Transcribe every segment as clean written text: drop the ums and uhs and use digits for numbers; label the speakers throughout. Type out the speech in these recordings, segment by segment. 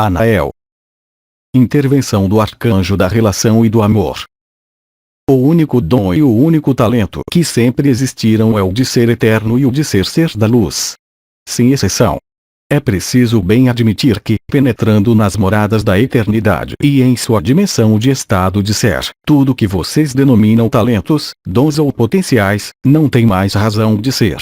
Speaker 1: Anael. Intervenção do arcanjo da relação e do amor. O único dom e o único talento que sempre existiram é o de ser eterno e o de ser da luz. Sem exceção. É preciso bem admitir que, penetrando nas moradas da eternidade e em sua dimensão de estado de ser, tudo que vocês denominam talentos, dons ou potenciais, não tem mais razão de ser.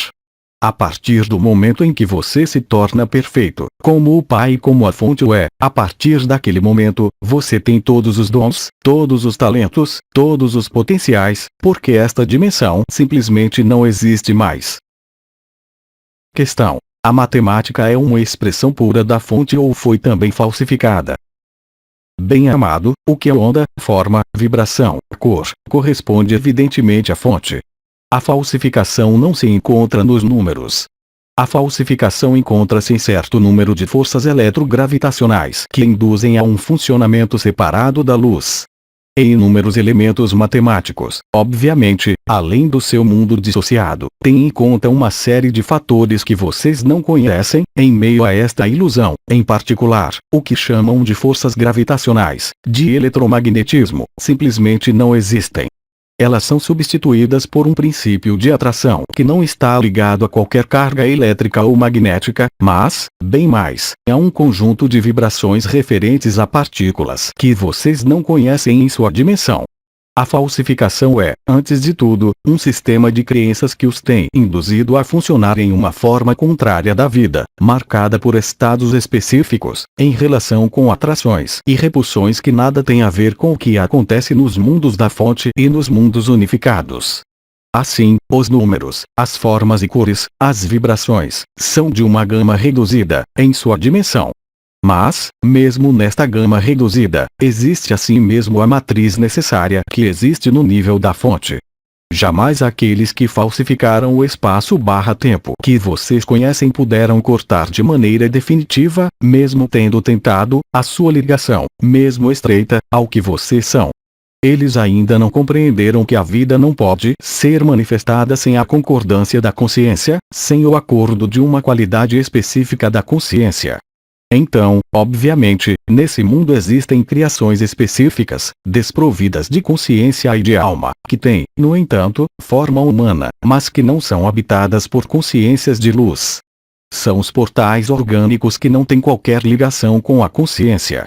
Speaker 1: A partir do momento em que você se torna perfeito, como o Pai e como a fonte o é, a partir daquele momento, você tem todos os dons, todos os talentos, todos os potenciais, porque esta dimensão simplesmente não existe mais. Questão: a matemática é uma expressão pura da fonte ou foi também falsificada? Bem-amado, o que é onda, forma, vibração, cor, corresponde evidentemente à fonte. A falsificação não se encontra nos números. A falsificação encontra-se em certo número de forças eletrogravitacionais que induzem a um funcionamento separado da luz. Em inúmeros elementos matemáticos, obviamente, além do seu mundo dissociado, tem em conta uma série de fatores que vocês não conhecem, em meio a esta ilusão, em particular, o que chamam de forças gravitacionais, de eletromagnetismo, simplesmente não existem. Elas são substituídas por um princípio de atração que não está ligado a qualquer carga elétrica ou magnética, mas, bem mais, a um conjunto de vibrações referentes a partículas que vocês não conhecem em sua dimensão. A falsificação é, antes de tudo, um sistema de crenças que os tem induzido a funcionar em uma forma contrária da vida, marcada por estados específicos, em relação com atrações e repulsões que nada têm a ver com o que acontece nos mundos da fonte e nos mundos unificados. Assim, os números, as formas e cores, as vibrações, são de uma gama reduzida, em sua dimensão. Mas, mesmo nesta gama reduzida, existe assim mesmo a matriz necessária que existe no nível da fonte. Jamais aqueles que falsificaram o espaço/tempo que vocês conhecem puderam cortar de maneira definitiva, mesmo tendo tentado, a sua ligação, mesmo estreita, ao que vocês são. Eles ainda não compreenderam que a vida não pode ser manifestada sem a concordância da consciência, sem o acordo de uma qualidade específica da consciência. Então, obviamente, nesse mundo existem criações específicas, desprovidas de consciência e de alma, que têm, no entanto, forma humana, mas que não são habitadas por consciências de luz. São os portais orgânicos que não têm qualquer ligação com a consciência.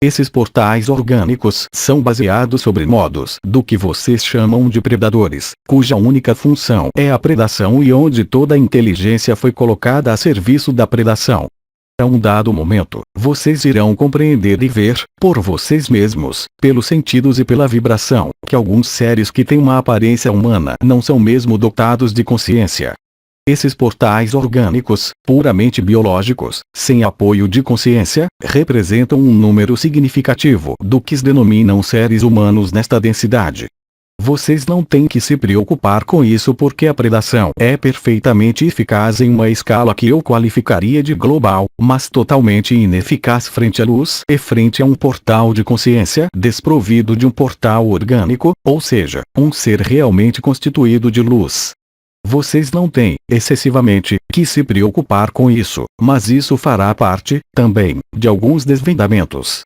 Speaker 1: Esses portais orgânicos são baseados sobre modos do que vocês chamam de predadores, cuja única função é a predação e onde toda a inteligência foi colocada a serviço da predação. A um dado momento, vocês irão compreender e ver, por vocês mesmos, pelos sentidos e pela vibração, que alguns seres que têm uma aparência humana não são mesmo dotados de consciência. Esses portais orgânicos, puramente biológicos, sem apoio de consciência, representam um número significativo do que se denominam seres humanos nesta densidade. Vocês não têm que se preocupar com isso porque a predação é perfeitamente eficaz em uma escala que eu qualificaria de global, mas totalmente ineficaz frente à luz e frente a um portal de consciência desprovido de um portal orgânico, ou seja, um ser realmente constituído de luz. Vocês não têm, excessivamente, que se preocupar com isso, mas isso fará parte, também, de alguns desvendamentos.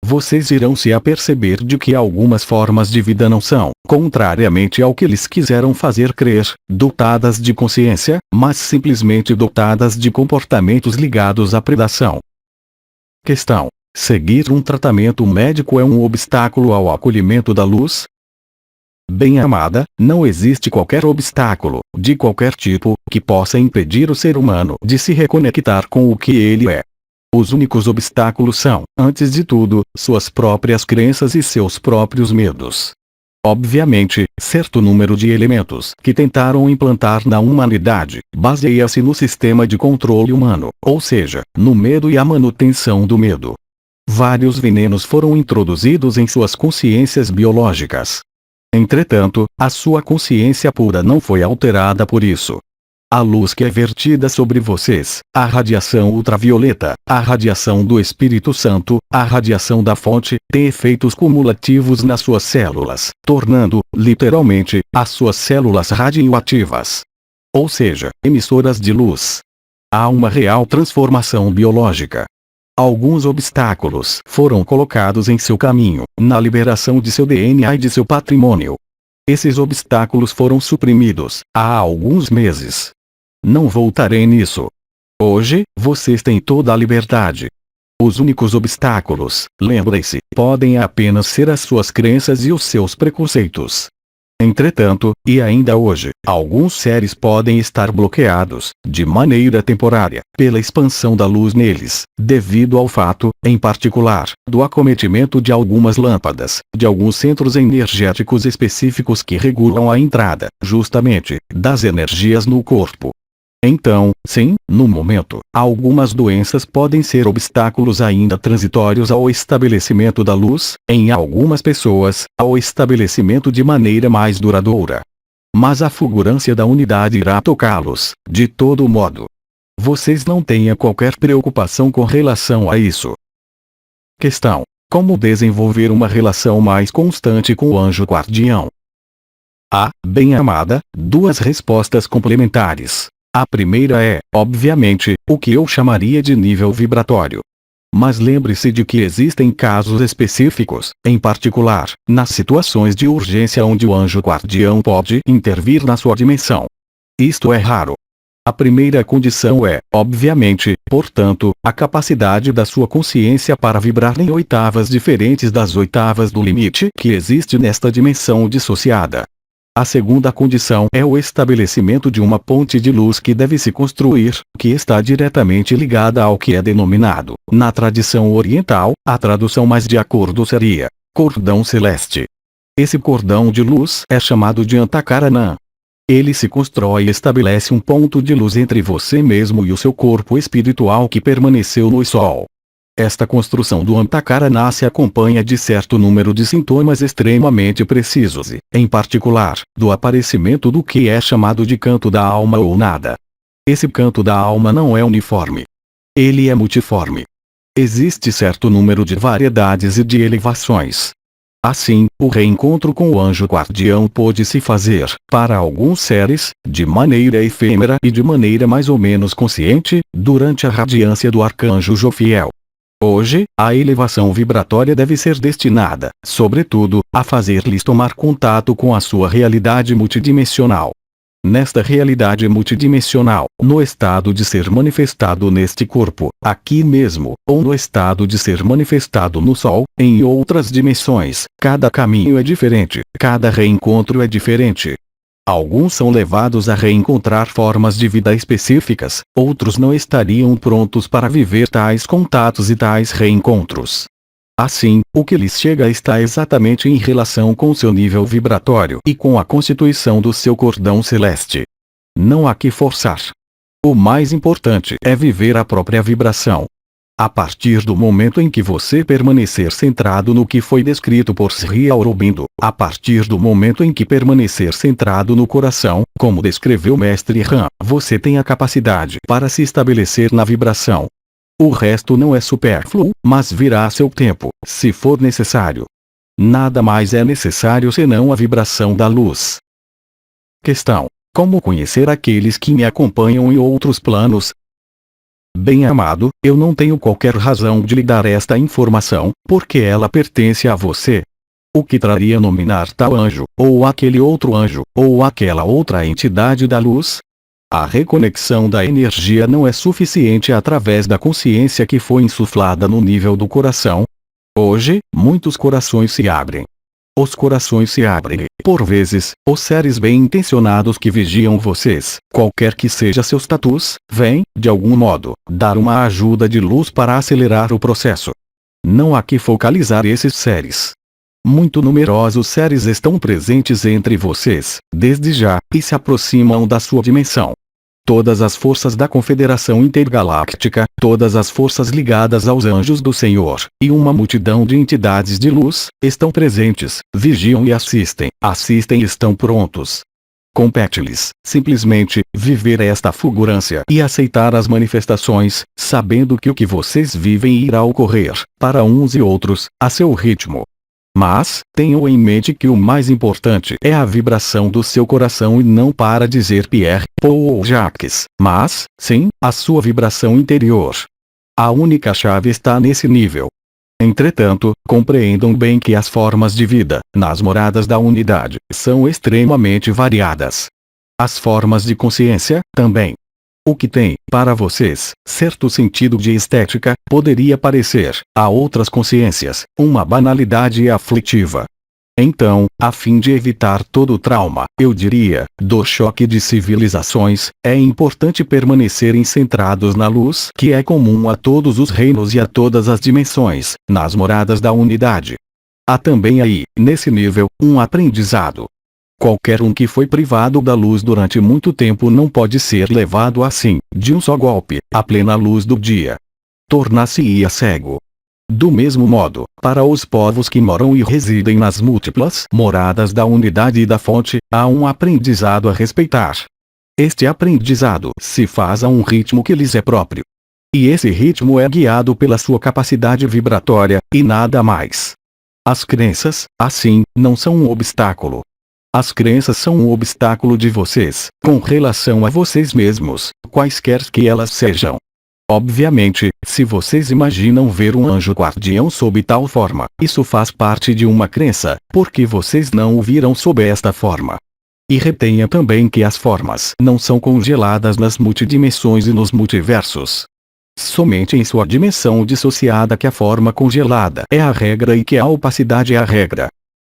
Speaker 1: Vocês irão se aperceber de que algumas formas de vida não são, contrariamente ao que eles quiseram fazer crer, dotadas de consciência, mas simplesmente dotadas de comportamentos ligados à predação. Questão: seguir um tratamento médico é um obstáculo ao acolhimento da luz? Bem-amada, não existe qualquer obstáculo, de qualquer tipo, que possa impedir o ser humano de se reconectar com o que ele é. Os únicos obstáculos são, antes de tudo, suas próprias crenças e seus próprios medos. Obviamente, certo número de elementos que tentaram implantar na humanidade baseia-se no sistema de controle humano, ou seja, no medo e a manutenção do medo. Vários venenos foram introduzidos em suas consciências biológicas. Entretanto, a sua consciência pura não foi alterada por isso. A luz que é vertida sobre vocês, a radiação ultravioleta, a radiação do Espírito Santo, a radiação da fonte, tem efeitos cumulativos nas suas células, tornando, literalmente, as suas células radioativas. Ou seja, emissoras de luz. Há uma real transformação biológica. Alguns obstáculos foram colocados em seu caminho, na liberação de seu DNA e de seu patrimônio. Esses obstáculos foram suprimidos, há alguns meses. Não voltarei nisso. Hoje, vocês têm toda a liberdade. Os únicos obstáculos, lembrem-se, podem apenas ser as suas crenças e os seus preconceitos. Entretanto, e ainda hoje, alguns seres podem estar bloqueados, de maneira temporária, pela expansão da luz neles, devido ao fato, em particular, do acometimento de algumas lâmpadas, de alguns centros energéticos específicos que regulam a entrada, justamente, das energias no corpo. Então, sim, no momento, algumas doenças podem ser obstáculos ainda transitórios ao estabelecimento da luz, em algumas pessoas, ao estabelecimento de maneira mais duradoura. Mas a fulgurância da unidade irá tocá-los, de todo modo. Vocês não tenham qualquer preocupação com relação a isso. Questão: como desenvolver uma relação mais constante com o anjo guardião? Bem-amada, duas respostas complementares. A primeira é, obviamente, o que eu chamaria de nível vibratório. Mas lembre-se de que existem casos específicos, em particular, nas situações de urgência onde o anjo guardião pode intervir na sua dimensão. Isto é raro. A primeira condição é, obviamente, portanto, a capacidade da sua consciência para vibrar em oitavas diferentes das oitavas do limite que existe nesta dimensão dissociada. A segunda condição é o estabelecimento de uma ponte de luz que deve se construir, que está diretamente ligada ao que é denominado, na tradição oriental, a tradução mais de acordo seria, cordão celeste. Esse cordão de luz é chamado de Antahkarana. Ele se constrói e estabelece um ponto de luz entre você mesmo e o seu corpo espiritual que permaneceu no Sol. Esta construção do Antahkarana se acompanha de certo número de sintomas extremamente precisos e, em particular, do aparecimento do que é chamado de canto da alma ou nada. Esse canto da alma não é uniforme. Ele é multiforme. Existe certo número de variedades e de elevações. Assim, o reencontro com o anjo guardião pôde se fazer, para alguns seres, de maneira efêmera e de maneira mais ou menos consciente, durante a radiância do arcanjo Jofiel. Hoje, a elevação vibratória deve ser destinada, sobretudo, a fazer-lhes tomar contato com a sua realidade multidimensional. Nesta realidade multidimensional, no estado de ser manifestado neste corpo, aqui mesmo, ou no estado de ser manifestado no Sol, em outras dimensões, cada caminho é diferente, cada reencontro é diferente. Alguns são levados a reencontrar formas de vida específicas, outros não estariam prontos para viver tais contatos e tais reencontros. Assim, o que lhes chega está exatamente em relação com seu nível vibratório e com a constituição do seu cordão celeste. Não há que forçar. O mais importante é viver a própria vibração. A partir do momento em que você permanecer centrado no que foi descrito por Sri Aurobindo, a partir do momento em que permanecer centrado no coração, como descreveu o Mestre Ram, você tem a capacidade para se estabelecer na vibração. O resto não é supérfluo, mas virá a seu tempo, se for necessário. Nada mais é necessário senão a vibração da luz. Questão: como conhecer aqueles que me acompanham em outros planos? Bem-amado, eu não tenho qualquer razão de lhe dar esta informação, porque ela pertence a você. O que traria nominar tal anjo, ou aquele outro anjo, ou aquela outra entidade da luz? A reconexão da energia não é suficiente através da consciência que foi insuflada no nível do coração. Hoje, muitos corações se abrem. Os corações se abrem, por vezes, os seres bem-intencionados que vigiam vocês, qualquer que seja seu status, vêm, de algum modo, dar uma ajuda de luz para acelerar o processo. Não há que focalizar esses seres. Muito numerosos seres estão presentes entre vocês, desde já, e se aproximam da sua dimensão. Todas as forças da Confederação Intergaláctica, todas as forças ligadas aos anjos do Senhor, e uma multidão de entidades de luz, estão presentes, vigiam e assistem e estão prontos. Compete-lhes, simplesmente, viver esta fulgurância e aceitar as manifestações, sabendo que o que vocês vivem irá ocorrer, para uns e outros, a seu ritmo. Mas, tenham em mente que o mais importante é a vibração do seu coração e não para dizer Pierre, Paul ou Jacques, mas, sim, a sua vibração interior. A única chave está nesse nível. Entretanto, compreendam bem que as formas de vida, nas moradas da unidade, são extremamente variadas. As formas de consciência, também. O que tem, para vocês, certo sentido de estética, poderia parecer, a outras consciências, uma banalidade aflitiva. Então, a fim de evitar todo o trauma, eu diria, do choque de civilizações, é importante permanecerem centrados na luz que é comum a todos os reinos e a todas as dimensões, nas moradas da unidade. Há também aí, nesse nível, um aprendizado. Qualquer um que foi privado da luz durante muito tempo não pode ser levado assim, de um só golpe, à plena luz do dia. Tornar-se-ia cego. Do mesmo modo, para os povos que moram e residem nas múltiplas moradas da unidade e da fonte, há um aprendizado a respeitar. Este aprendizado se faz a um ritmo que lhes é próprio. E esse ritmo é guiado pela sua capacidade vibratória, e nada mais. As crenças, assim, não são um obstáculo. As crenças são um obstáculo de vocês, com relação a vocês mesmos, quaisquer que elas sejam. Obviamente, se vocês imaginam ver um anjo guardião sob tal forma, isso faz parte de uma crença, porque vocês não o viram sob esta forma. E retenha também que as formas não são congeladas nas multidimensões e nos multiversos. Somente em sua dimensão dissociada que a forma congelada é a regra e que a opacidade é a regra.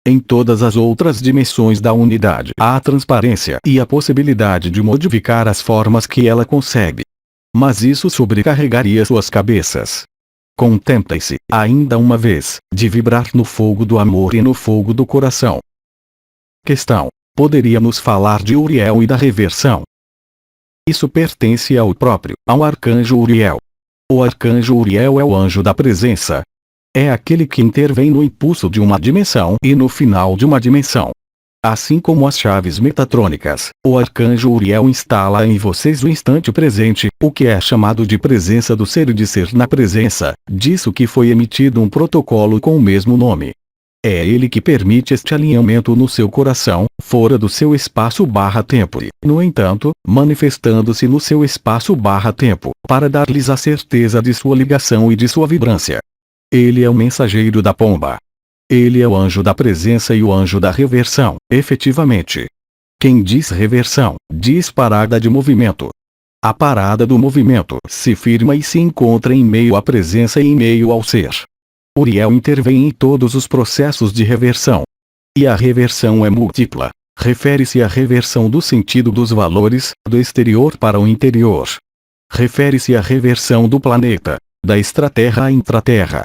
Speaker 1: Em todas as outras dimensões da unidade há a transparência e a possibilidade de modificar as formas que ela concebe. Mas isso sobrecarregaria suas cabeças. Contemplem-se, ainda uma vez, de vibrar no fogo do amor e no fogo do coração. Questão: poderíamos falar de Uriel e da reversão? Isso pertence ao arcanjo Uriel. O arcanjo Uriel é o anjo da presença. É aquele que intervém no impulso de uma dimensão e no final de uma dimensão. Assim como as chaves metatrônicas, o arcanjo Uriel instala em vocês o instante presente, o que é chamado de presença do ser e de ser na presença, disso que foi emitido um protocolo com o mesmo nome. É ele que permite este alinhamento no seu coração, fora do seu espaço/tempo e, no entanto, manifestando-se no seu espaço/tempo, para dar-lhes a certeza de sua ligação e de sua vibrância. Ele é o mensageiro da pomba. Ele é o anjo da presença e o anjo da reversão, efetivamente. Quem diz reversão, diz parada de movimento. A parada do movimento se firma e se encontra em meio à presença e em meio ao ser. Uriel intervém em todos os processos de reversão. E a reversão é múltipla. Refere-se à reversão do sentido dos valores, do exterior para o interior. Refere-se à reversão do planeta, da extraterra à intraterra.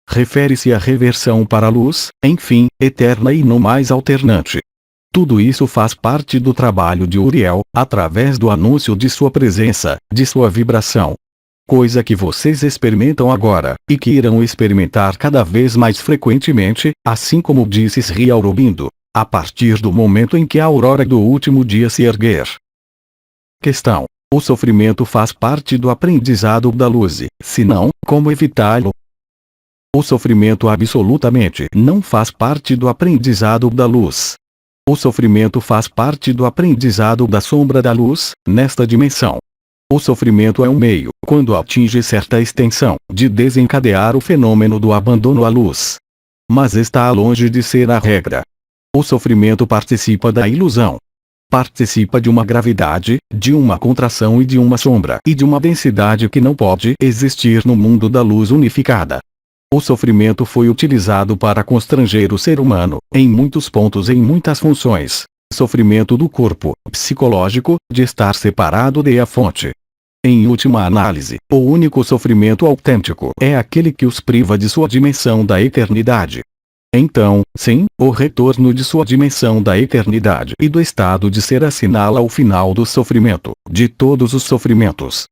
Speaker 1: Refere-se à reversão para a luz, enfim, eterna e não mais alternante. Tudo isso faz parte do trabalho de Uriel, através do anúncio de sua presença, de sua vibração. Coisa que vocês experimentam agora, e que irão experimentar cada vez mais frequentemente, assim como disse Sri Aurobindo, a partir do momento em que a aurora do último dia se erguer. Questão: o sofrimento faz parte do aprendizado da luz, se não, como evitá-lo? O sofrimento absolutamente não faz parte do aprendizado da luz. O sofrimento faz parte do aprendizado da sombra da luz, nesta dimensão. O sofrimento é um meio, quando atinge certa extensão, de desencadear o fenômeno do abandono à luz. Mas está longe de ser a regra. O sofrimento participa da ilusão. Participa de uma gravidade, de uma contração e de uma sombra e de uma densidade que não pode existir no mundo da luz unificada. O sofrimento foi utilizado para constranger o ser humano, em muitos pontos e em muitas funções. Sofrimento do corpo, psicológico, de estar separado da fonte. Em última análise, o único sofrimento autêntico é aquele que os priva de sua dimensão da eternidade. Então, sim, o retorno de sua dimensão da eternidade e do estado de ser assinala o final do sofrimento, de todos os sofrimentos.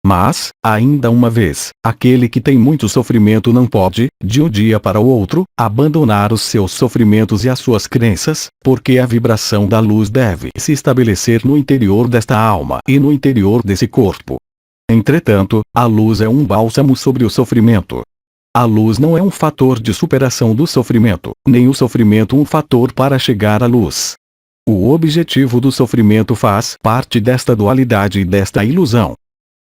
Speaker 1: Mas, ainda uma vez, aquele que tem muito sofrimento não pode, de um dia para o outro, abandonar os seus sofrimentos e as suas crenças, porque a vibração da luz deve se estabelecer no interior desta alma e no interior desse corpo. Entretanto, a luz é um bálsamo sobre o sofrimento. A luz não é um fator de superação do sofrimento, nem o sofrimento um fator para chegar à luz. O objetivo do sofrimento faz parte desta dualidade e desta ilusão.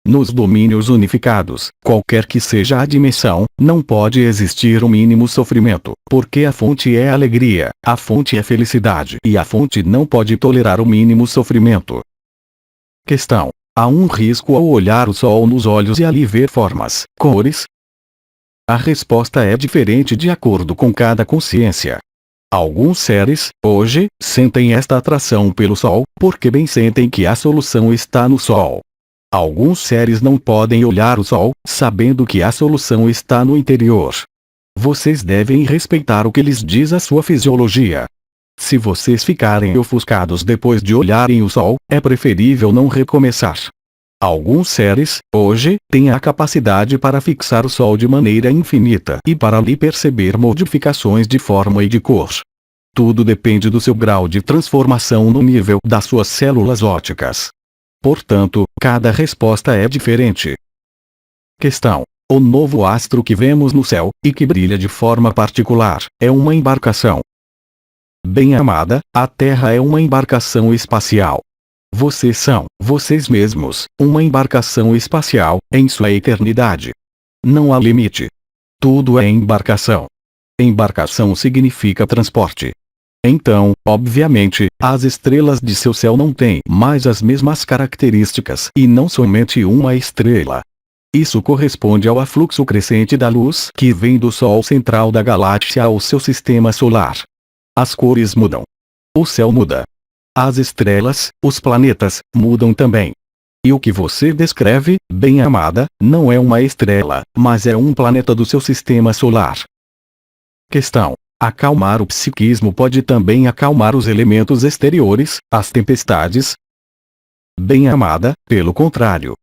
Speaker 1: Nos domínios unificados, qualquer que seja a dimensão, não pode existir o mínimo sofrimento, porque a fonte é alegria, a fonte é felicidade e a fonte não pode tolerar o mínimo sofrimento. Questão: há um risco ao olhar o sol nos olhos e ali ver formas, cores? A resposta é diferente de acordo com cada consciência. Alguns seres, hoje, sentem esta atração pelo sol, porque bem sentem que a solução está no sol. Alguns seres não podem olhar o sol, sabendo que a solução está no interior. Vocês devem respeitar o que lhes diz a sua fisiologia. Se vocês ficarem ofuscados depois de olharem o sol, é preferível não recomeçar. Alguns seres, hoje, têm a capacidade para fixar o sol de maneira infinita e para ali perceber modificações de forma e de cor. Tudo depende do seu grau de transformação no nível das suas células ópticas. Portanto, cada resposta é diferente. Questão: o novo astro que vemos no céu, e que brilha de forma particular, é uma embarcação. Bem-amada, a Terra é uma embarcação espacial. Vocês são, vocês mesmos, uma embarcação espacial, em sua eternidade. Não há limite. Tudo é embarcação. Embarcação significa transporte. Então, obviamente, as estrelas de seu céu não têm mais as mesmas características e não somente uma estrela. Isso corresponde ao afluxo crescente da luz que vem do Sol central da galáxia ao seu sistema solar. As cores mudam. O céu muda. As estrelas, os planetas, mudam também. E o que você descreve, bem-amada, não é uma estrela, mas é um planeta do seu sistema solar. Questão: acalmar o psiquismo pode também acalmar os elementos exteriores, as tempestades? Bem-amada, pelo contrário.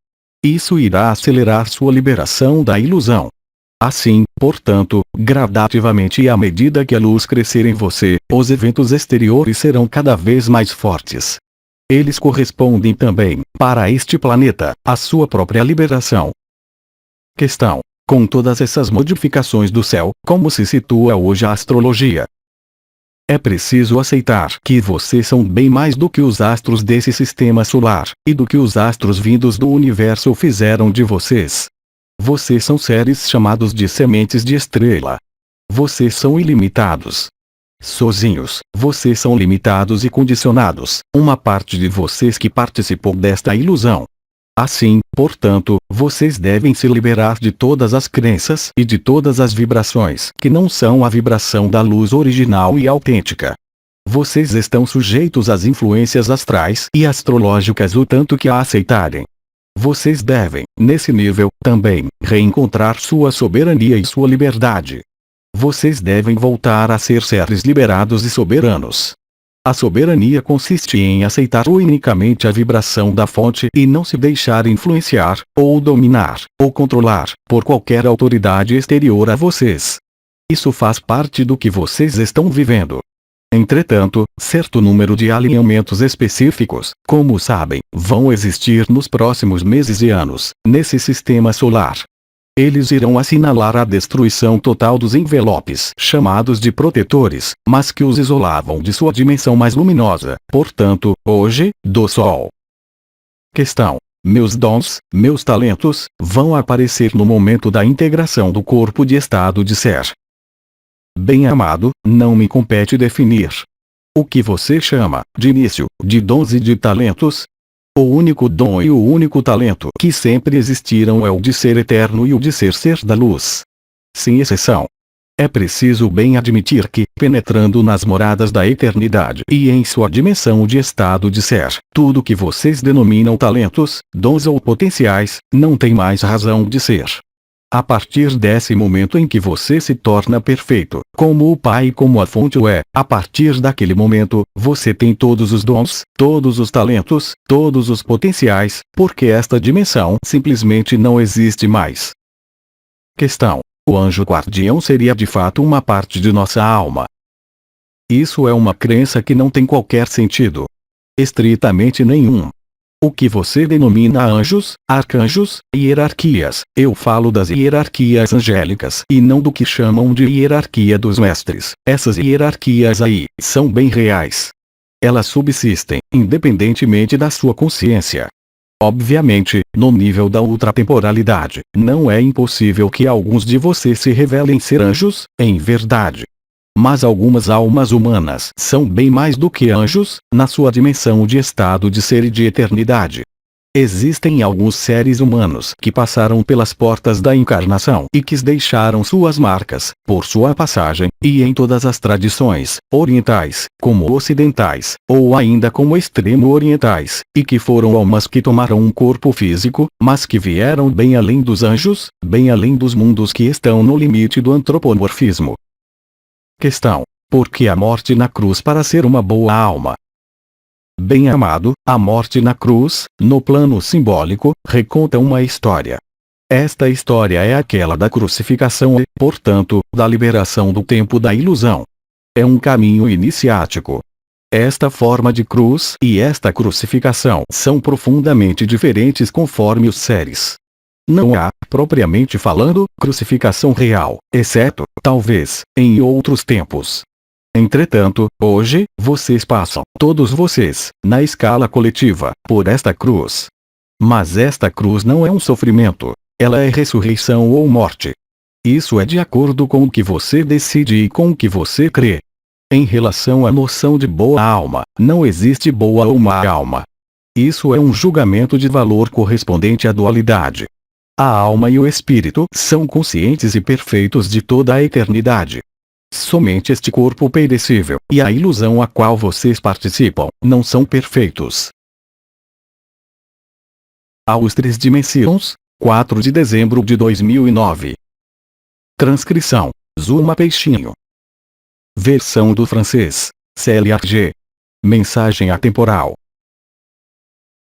Speaker 1: Isso irá acelerar sua liberação da ilusão. Assim, portanto, gradativamente e à medida que a luz crescer em você, os eventos exteriores serão cada vez mais fortes. Eles correspondem também, para este planeta, à sua própria liberação. Questão: com todas essas modificações do céu, como se situa hoje a astrologia? É preciso aceitar que vocês são bem mais do que os astros desse sistema solar, e do que os astros vindos do universo fizeram de vocês. Vocês são seres chamados de sementes de estrela. Vocês são ilimitados. Sozinhos, vocês são limitados e condicionados, uma parte de vocês que participou desta ilusão. Assim, portanto, vocês devem se liberar de todas as crenças e de todas as vibrações que não são a vibração da luz original e autêntica. Vocês estão sujeitos às influências astrais e astrológicas o tanto que a aceitarem. Vocês devem, nesse nível, também, reencontrar sua soberania e sua liberdade. Vocês devem voltar a ser seres liberados e soberanos. A soberania consiste em aceitar unicamente a vibração da fonte e não se deixar influenciar, ou dominar, ou controlar, por qualquer autoridade exterior a vocês. Isso faz parte do que vocês estão vivendo. Entretanto, certo número de alinhamentos específicos, como sabem, vão existir nos próximos meses e anos, nesse sistema solar. Eles irão assinalar a destruição total dos envelopes chamados de protetores, mas que os isolavam de sua dimensão mais luminosa, portanto, hoje, do Sol. Questão: meus dons, meus talentos, vão aparecer no momento da integração do corpo de estado de ser. Bem-amado, não me compete definir. O que você chama, de início, de dons e de talentos? O único dom e o único talento que sempre existiram é o de ser eterno e o de ser da luz. Sem exceção. É preciso bem admitir que, penetrando nas moradas da eternidade e em sua dimensão de estado de ser, tudo que vocês denominam talentos, dons ou potenciais, não tem mais razão de ser. A partir desse momento em que você se torna perfeito, como o Pai e como a fonte o é, a partir daquele momento, você tem todos os dons, todos os talentos, todos os potenciais, porque esta dimensão simplesmente não existe mais. Questão: o anjo guardião seria de fato uma parte de nossa alma? Isso é uma crença que não tem qualquer sentido. Estritamente nenhum. O que você denomina anjos, arcanjos, hierarquias, eu falo das hierarquias angélicas e não do que chamam de hierarquia dos mestres. Essas hierarquias aí, são bem reais. Elas subsistem, independentemente da sua consciência. Obviamente, no nível da ultratemporalidade, não é impossível que alguns de vocês se revelem ser anjos, em verdade. Mas algumas almas humanas são bem mais do que anjos, na sua dimensão de estado de ser e de eternidade. Existem alguns seres humanos que passaram pelas portas da encarnação e que deixaram suas marcas, por sua passagem, e em todas as tradições, orientais, como ocidentais, ou ainda como extremo-orientais, e que foram almas que tomaram um corpo físico, mas que vieram bem além dos anjos, bem além dos mundos que estão no limite do antropomorfismo. Questão: por que a morte na cruz para ser uma boa alma? Bem amado, a morte na cruz, no plano simbólico, reconta uma história. Esta história é aquela da crucificação e, portanto, da liberação do tempo da ilusão. É um caminho iniciático. Esta forma de cruz e esta crucificação são profundamente diferentes conforme os seres. Não há, propriamente falando, crucificação real, exceto, talvez, em outros tempos. Entretanto, hoje, vocês passam, todos vocês, na escala coletiva, por esta cruz. Mas esta cruz não é um sofrimento. Ela é ressurreição ou morte. Isso é de acordo com o que você decide e com o que você crê. Em relação à noção de boa alma, não existe boa ou má alma. Isso é um julgamento de valor correspondente à dualidade. A alma e o espírito são conscientes e perfeitos de toda a eternidade. Somente este corpo perecível, e a ilusão a qual vocês participam, não são perfeitos. Aos 3 dimensões, 4 de dezembro de 2009. Transcrição: Zuma Peixinho. Versão do francês: Célia G. Mensagem atemporal.